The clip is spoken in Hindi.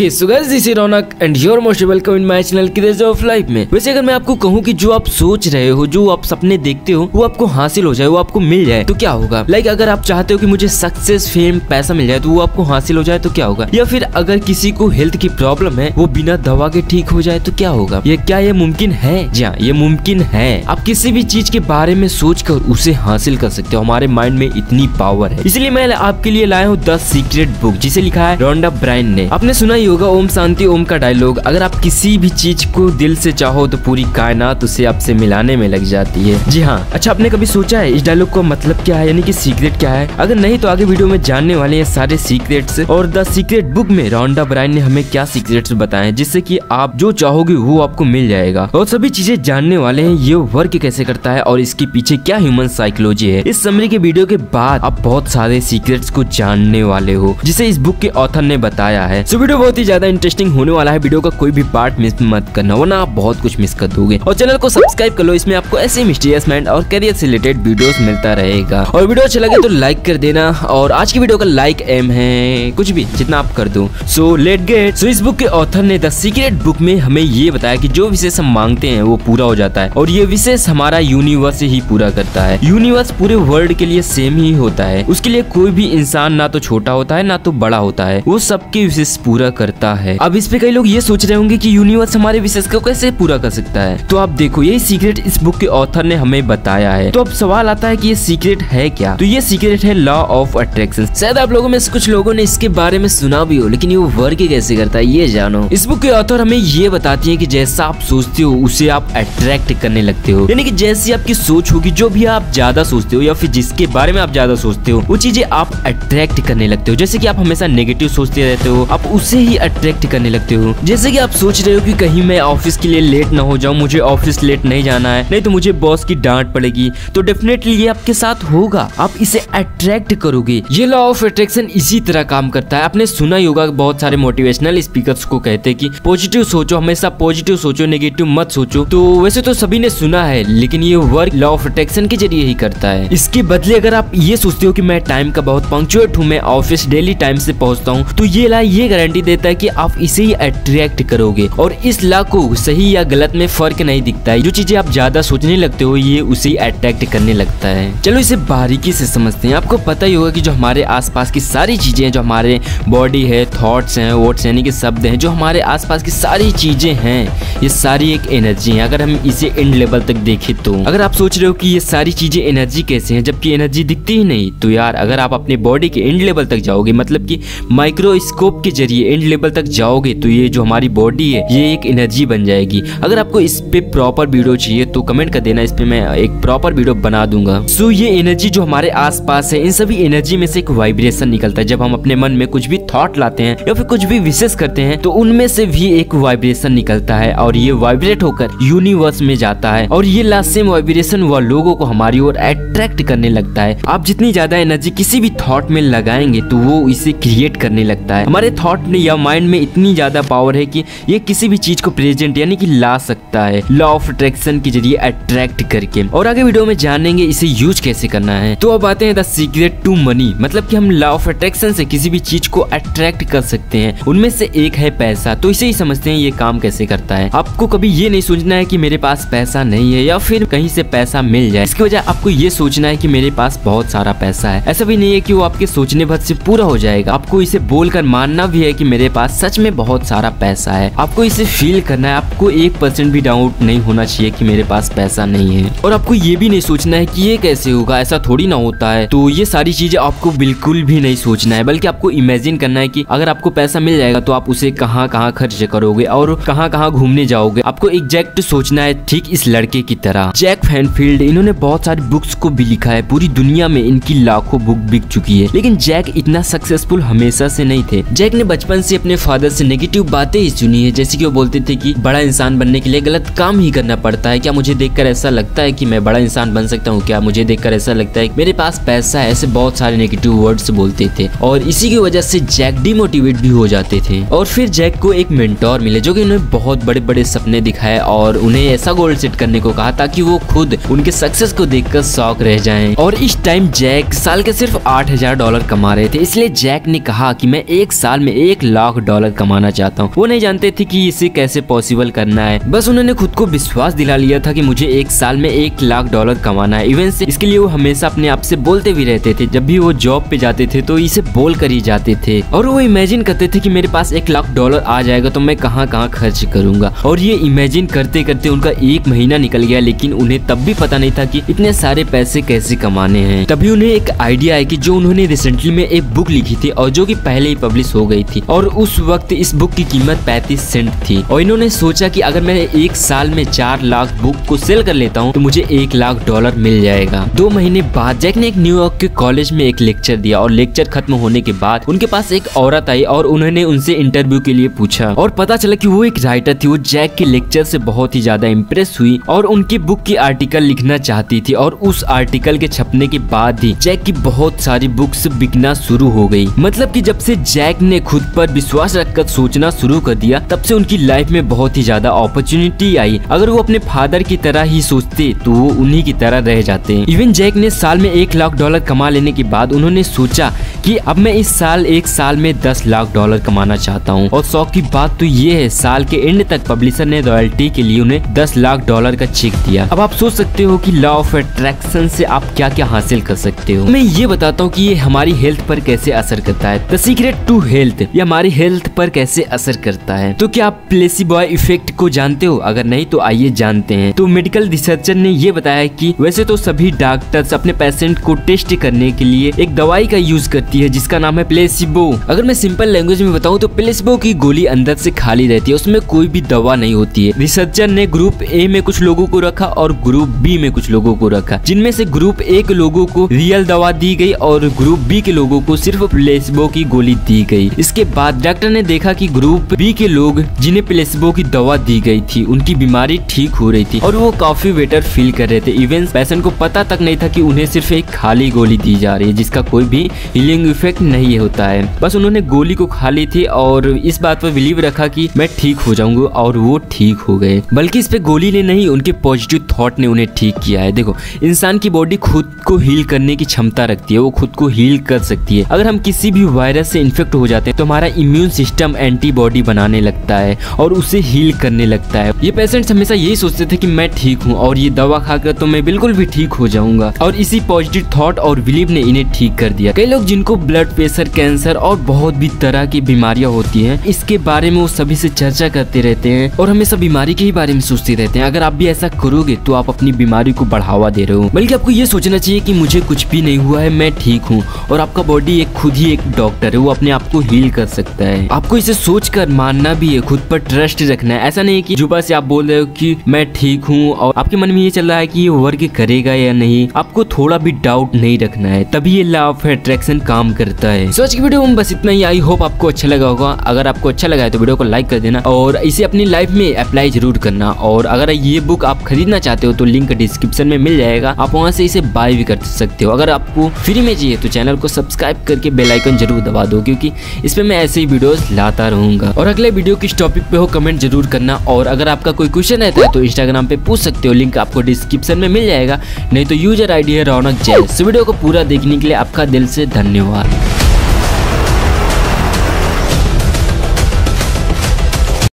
Okay so guys this is Raunak and your most welcome in my channel craze of life में। वैसे अगर मैं आपको कहूँ कि जो आप सोच रहे हो, जो आप सपने देखते हो, वो आपको हासिल हो जाए, वो आपको मिल जाए तो क्या होगा। लाइक अगर आप चाहते हो कि मुझे सक्सेस, फेम, पैसा मिल जाए तो वो आपको हासिल हो जाए तो क्या होगा। या फिर अगर किसी को हेल्थ की प्रॉब्लम है, वो बिना दवा के ठीक हो जाए तो क्या होगा। ये मुमकिन है? जी हाँ, ये मुमकिन है। आप किसी भी चीज के बारे में सोचकर उसे हासिल कर सकते हो। हमारे माइंड में इतनी पावर है। इसलिए मैं आपके लिए लाया हूँ द सीक्रेट बुक, जिसे लिखा है रोंडा ब्रायन ने। आपने सुना ही होगा ओम शांति ओम का डायलॉग। अगर आप किसी भी चीज को दिल से चाहो तो पूरी कायनात उसे आपसे मिलाने में लग जाती है। जी हाँ। अच्छा, आपने कभी सोचा है इस डायलॉग का मतलब क्या है, यानी कि सीक्रेट क्या है? अगर नहीं तो आगे वीडियो में जानने वाले हैं सारे सीक्रेट्स। और द सीक्रेट बुक में रोंडा ब्रायन ने हमें क्या सीक्रेट्स बताए हैं, जिससे कि आप जो चाहोगे वो आपको मिल जाएगा। और सभी चीजें जानने वाले हैं, ये वर्क कैसे करता है और इसके पीछे क्या ह्यूमन साइकोलॉजी है। इस समरी के वीडियो के बाद आप बहुत सारे सीक्रेट्स को जानने वाले हो, जिसे इस बुक के ऑथर ने बताया है। सो वीडियो बहुत ही ज्यादा इंटरेस्टिंग होने वाला है। वीडियो का कोई भी पार्ट मिस मत करना, वरना आप बहुत कुछ मिस कर दोगे। और चैनल को सब्सक्राइब कर लो, इसमें आपको ऐसे मिस्टीरियस माइंड और करियर से रिलेटेड वीडियोस मिलता रहेगा। और वीडियो अच्छा लगे तो लाइक कर देना। और आज की वीडियो का लाइक एम है कुछ भी, जितना आप कर दो। So let get. सो इस बुक के ऑथर ने द सीक्रेट बुक में हमें ये बताया कि जो विशेष हम मांगते हैं वो पूरा हो जाता है। और ये विशेष हमारा यूनिवर्स ही पूरा करता है। यूनिवर्स पूरे वर्ल्ड के लिए सेम ही होता है। उसके लिए कोई भी इंसान ना तो छोटा होता है ना तो बड़ा होता है, वो सबके विशेष पूरा करता है। अब इस पे कई लोग ये सोच रहे होंगे कि यूनिवर्स हमारे विशेष को कैसे पूरा कर सकता है। तो आप देखो, यही सीक्रेट इस बुक के ऑथर ने हमें बताया है। तो अब सवाल आता है कि ये सीक्रेट है क्या। तो ये सीक्रेट है लॉ ऑफ अट्रैक्शन। शायद आप लोगों में से कुछ लोगों ने इसके बारे में सुना भी हो, लेकिन ये वर्क कैसे करता है ये जानो। इस बुक के ऑथर हमें ये बताती है कि जैसा आप सोचते हो उसे आप अट्रैक्ट करने लगते हो। यानी कि जैसी आपकी सोच होगी, जो भी आप ज्यादा सोचते हो या फिर जिसके बारे में आप ज्यादा सोचते हो, वो चीजें आप अट्रैक्ट करने लगते हो। जैसे कि आप हमेशा नेगेटिव सोचते रहते हो, आप उसे ही अट्रैक्ट करने लगते हो। जैसे कि आप सोच रहे हो कि कहीं मैं ऑफिस के लिए लेट ना हो जाऊं, मुझे ऑफिस लेट नहीं जाना है, नहीं तो मुझे बॉस की डांट पड़ेगी, तो डेफिनेटली ये आपके साथ होगा। आप इसे अट्रैक्ट करोगे। ये लॉ ऑफ अट्रैक्शन इसी तरह काम करता है। आपने सुना ही होगा, बहुत सारे मोटिवेशनल स्पीकर्स को कहते हैं कि पॉजिटिव सोचो, हमेशा पॉजिटिव सोचो, नेगेटिव मत सोचो। तो वैसे तो सभी ने सुना है, लेकिन ये वर्क लॉ ऑफ अट्रैक्शन के जरिए ही करता है। इसके बदले अगर आप ये सोचते हो कि मैं टाइम का बहुत पंक्चुएट हूँ, मैं ऑफिस डेली टाइम से पहुंचता हूँ, तो ये ला ये गारंटी देता है कि आप इसे ही अट्रैक्ट करोगे। और इस लॉ को सही या गलत में फर्क नहीं दिखता है। जो चीजें आप ज्यादा सोचने लगते हो, ये उसे अट्रैक्ट करने लगता है। चलो इसे बारीकी से समझते हैं। आपको पता ही होगा कि जो हमारे आसपास की सारी चीजें, जो हमारे बॉडी है, थॉट्स हैं, वर्ड्स यानी कि शब्द हैं, जो हमारे आसपास की सारी चीजें हैं, ये सारी एक एनर्जी है। अगर हम इसे एंड लेवल तक देखें तो अगर आप सोच रहे हो कि ये सारी चीजें एनर्जी कैसे हैं, जबकि एनर्जी दिखती ही नहीं, तो यार अगर आप अपने बॉडी के एंड लेवल तक जाओगे, मतलब कि माइक्रोस्कोप के जरिए एंड लेवल तक जाओगे, तो ये जो हमारी बॉडी है ये एक एनर्जी बन जाएगी। अगर आपको इस पे प्रॉपर वीडियो चाहिए तो कमेंट कर देना, इस पे मैं एक प्रॉपर वीडियो बना दूंगा। सो ये एनर्जी जो हमारे आसपास है, इन सभी एनर्जी में से एक वाइब्रेशन निकलता है। जब हम अपने मन में कुछ भी थॉट लाते हैं या फिर कुछ भी विशेष करते हैं, तो उनमें से भी एक वाइब्रेशन निकलता है और ये वाइब्रेट होकर यूनिवर्स में जाता है। और ये लास्ट सेम वाइब्रेशन वह लोगों को हमारी ओर अट्रैक्ट करने लगता है। आप जितनी ज्यादा एनर्जी किसी भी थॉट में लगाएंगे, तो वो इसे क्रिएट करने लगता है। हमारे थॉट में या माइंड में इतनी ज्यादा पावर है कि ये किसी भी चीज को प्रेजेंट यानी कि ला सकता है, लॉ ऑफ अट्रैक्शन के जरिए अट्रैक्ट करके। और आगे वीडियो में जानेंगे इसे यूज कैसे करना है। तो अब आते हैं द सीक्रेट टू मनी, मतलब कि हम लॉ ऑफ अट्रैक्शन से किसी भी चीज को अट्रैक्ट कर सकते हैं। उनमें से एक है पैसा। तो इसे ही समझते हैं ये काम कैसे करता है। आपको कभी ये नहीं सोचना है कि मेरे पास पैसा नहीं है या फिर कहीं से पैसा मिल जाए। इसकी वजह आपको ये सोचना है कि मेरे पास बहुत सारा पैसा है। ऐसा भी नहीं है कि वो आपके सोचने भर से पूरा हो जाएगा। आपको इसे बोलकर मानना भी है कि मेरे पास सच में बहुत सारा पैसा है। आपको इसे फील करना है। आपको 1% भी डाउट नहीं होना चाहिए कि मेरे पास पैसा नहीं है। और आपको ये भी नहीं सोचना है कि ये कैसे होगा, ऐसा थोड़ी ना होता है। तो ये सारी चीजें आपको बिल्कुल भी नहीं सोचना है, बल्कि आपको इमेजिन करना है कि अगर आपको पैसा मिल जाएगा तो आप उसे कहाँ कहाँ खर्च करोगे और कहाँ कहाँ घूमने जाओगे। आपको एग्जैक्ट सोचना है, ठीक इस लड़के की तरह। जैक फैनफील्ड, इन्होंने बहुत सारी बुक्स को भी लिखा है। पूरी दुनिया में इनकी लाखों बुक बिक चुकी है। लेकिन जैक इतना सक्सेसफुल हमेशा से नहीं थे। जैक ने बचपन से अपने फादर से नेगेटिव बातें ही सुनी है। जैसे कि वो बोलते थे कि बड़ा इंसान बनने के लिए गलत काम ही करना पड़ता है। क्या मुझे देखकर ऐसा लगता है कि मैं बड़ा इंसान बन सकता हूँ? क्या मुझे देखकर ऐसा लगता है कि मेरे पास पैसा है? ऐसे बहुत सारे नेगेटिव वर्ड्स बोलते थे और इसी की वजह से जैक डिमोटिवेट भी हो जाते थे। और फिर जैक को एक मेंटोर मिले जो कि उन्हें बहुत बड़े बड़े सपने दिखाए और उन्हें ऐसा गोल सेट करने को कहा ताकि वो खुद उनके सक्सेस को देखकर शॉक रह जाएं। और इस टाइम जैक साल के सिर्फ $8,000 कमा रहे थे। इसलिए जैक ने कहा कि मैं एक साल में $1 लाख लाख डॉलर कमाना चाहता हूँ। वो नहीं जानते थे कि इसे कैसे पॉसिबल करना है, बस उन्होंने खुद को विश्वास दिला लिया था कि मुझे एक साल में 1 लाख डॉलर कमाना है। इवन से इसके लिए वो हमेशा अपने आप से बोलते भी रहते थे। जब भी वो जॉब पे जाते थे तो इसे बोल कर ही जाते थे और वो इमेजिन करते थे कि मेरे पास 1 लाख डॉलर आ जाएगा तो मैं कहाँ कहाँ खर्च करूंगा। और ये इमेजिन करते करते उनका 1 महीना निकल गया, लेकिन उन्हें तब भी पता नहीं था कि इतने सारे पैसे कैसे कमाने हैं। तभी उन्हें एक आइडिया है कि जो उन्होंने रिसेंटली में एक बुक लिखी थी और जो कि पहले ही पब्लिश हो गई थी और उस वक्त इस बुक की कीमत 35 सेंट थी। और इन्होंने सोचा कि अगर मैं 1 साल में 4 लाख बुक को सेल कर लेता हूँ तो मुझे 1 लाख डॉलर मिल जाएगा। 2 महीने बाद जैक ने एक न्यूयॉर्क के कॉलेज में एक लेक्चर दिया और लेक्चर खत्म होने के बाद उनके पास एक औरत आई और उन्होंने उनसे इंटरव्यू के लिए पूछा और पता चला कि वो एक राइटर थी। वो जैक के लेक्चर से बहुत ही ज्यादा इम्प्रेस हुई और उनकी बुक की आर्टिकल लिखना चाहती थी। और उस आर्टिकल के छपने के बाद ही जैक की बहुत सारी बुक्स बिकना शुरू हो गई। मतलब कि जब से जैक ने खुद पर विश्वास रखकर सोचना शुरू कर दिया तब से उनकी लाइफ में बहुत ही ज्यादा अपॉर्चुनिटी आई। अगर वो अपने फादर की तरह ही सोचते तो वो उन्हीं की तरह रह जाते हैं। इवन जैक ने साल में 1 लाख डॉलर कमा लेने के बाद उन्होंने सोचा कि अब मैं इस साल 1 साल में 10 लाख डॉलर कमाना चाहता हूँ। और शौक की बात तो ये है, साल के एंड तक पब्लिशर ने रॉयल्टी के लिए उन्हें 10 लाख डॉलर का चेक दिया। अब आप सोच सकते हो कि लॉ ऑफ अट्रैक्शन से आप क्या क्या हासिल कर सकते हो। मैं ये बताता हूँ कि ये हमारी हेल्थ पर कैसे असर करता है। द सीक्रेट टू हेल्थ, ये हमारी हेल्थ पर कैसे असर करता है। तो क्या आप प्लेसिबो इफेक्ट को जानते हो? अगर नहीं तो आइए जानते हैं। तो मेडिकल रिसर्चर ने ये बताया कि वैसे तो सभी डॉक्टर्स अपने पेशेंट को टेस्ट करने के लिए एक दवाई का यूज करती है जिसका नाम है प्लेसिबो। अगर मैं सिंपल लैंग्वेज में बताऊं तो प्लेसिबो की गोली अंदर से खाली रहती है, उसमें कोई भी दवा नहीं होती है। रिसर्चर ने ग्रुप ए में कुछ लोगों को रखा और ग्रुप बी में कुछ लोगों को रखा, जिनमें से ग्रुप ए के लोगों को रियल दवा दी गई और ग्रुप बी के लोगों को सिर्फ प्लेसिबो की गोली दी गई। इसके बाद डॉक्टर ने देखा कि ग्रुप बी के लोग जिन्हें प्लेसिबो की दवा दी गई थी उनकी बीमारी ठीक हो रही थी और वो काफी बेटर फील कर रहे थे। इवन पेशेंट को पता तक नहीं था कि उन्हें सिर्फ एक खाली गोली दी जा रही है जिसका कोई भी हीलिंग इफेक्ट नहीं होता है। बस उन्होंने गोली को खा ली थी और इस बात पर बिलीव रखा कि मैं ठीक हो जाऊंगा और वो ठीक हो गए। बल्कि इस पे गोली ने नहीं, उनके पॉजिटिव थॉट ने उन्हें ठीक किया है। देखो, इंसान की बॉडी खुद को हील करने की क्षमता रखती है, वो खुद को हील कर सकती है। अगर हम किसी भी वायरस से इन्फेक्ट हो जाते हैं तो हमारा इम्यून सिस्टम एंटीबॉडी बनाने लगता है और उसे हील करने लगता है। ये पेशेंट्स हमेशा यही सोचते थे कि मैं ठीक हूँ और ये दवा खाकर तो मैं बिल्कुल भी ठीक हो जाऊंगा, और इसी पॉजिटिव थॉट और बिलीव ने इन्हें ठीक कर दिया। कई लोग जिनको ब्लड प्रेशर, कैंसर और बहुत भी तरह की बीमारियां होती हैं, इसके बारे में वो सभी से चर्चा करते रहते हैं और हमेशा बीमारी के ही बारे में सोचते रहते हैं। अगर आप भी ऐसा करोगे तो आप अपनी बीमारी को बढ़ावा दे रहे हो। बल्कि आपको ये सोचना चाहिए कि मुझे कुछ भी नहीं हुआ है, मैं ठीक हूँ, और आपका बॉडी एक खुद ही एक डॉक्टर है, वो अपने आप को हील कर सकता है। आपको इसे सोचकर मानना भी है, खुद पर ट्रस्ट रखना है। ऐसा नहीं कि जुबान से आप बोल रहे हो कि मैं ठीक हूँ और आपके मन में ये चल रहा है कि ये वर्क करेगा या नहीं। आपको थोड़ा भी डाउट नहीं रखना है, तभी ये लॉ ऑफ अट्रैक्शन काम करता है। सो आज की वीडियो में बस इतना ही। आई होप आपको अच्छा लगा होगा। अगर आपको अच्छा लगा है तो वीडियो को लाइक कर देना और इसे अपनी लाइफ में अप्लाई जरूर करना। और अगर ये बुक आप खरीदना चाहते हो तो लिंक डिस्क्रिप्शन में मिल जाएगा, आप वहां से इसे बाय भी कर सकते हो। अगर आपको फ्री में चाहिए तो चैनल को सब्सक्राइब करके बेल आइकन जरूर दबा दो, क्योंकि इस पे मैं ऐसे ही वीडियोस लाता रहूंगा। और अगले वीडियो किस टॉपिक पे हो कमेंट जरूर करना। और अगर आपका कोई क्वेश्चन रहता है तो इंस्टाग्राम पे पूछ सकते हो, लिंक आपको डिस्क्रिप्शन में मिल जाएगा, नहीं तो यूजर आईडी है रौनक जैस। वीडियो को पूरा देखने के लिए आपका दिल से धन्यवाद।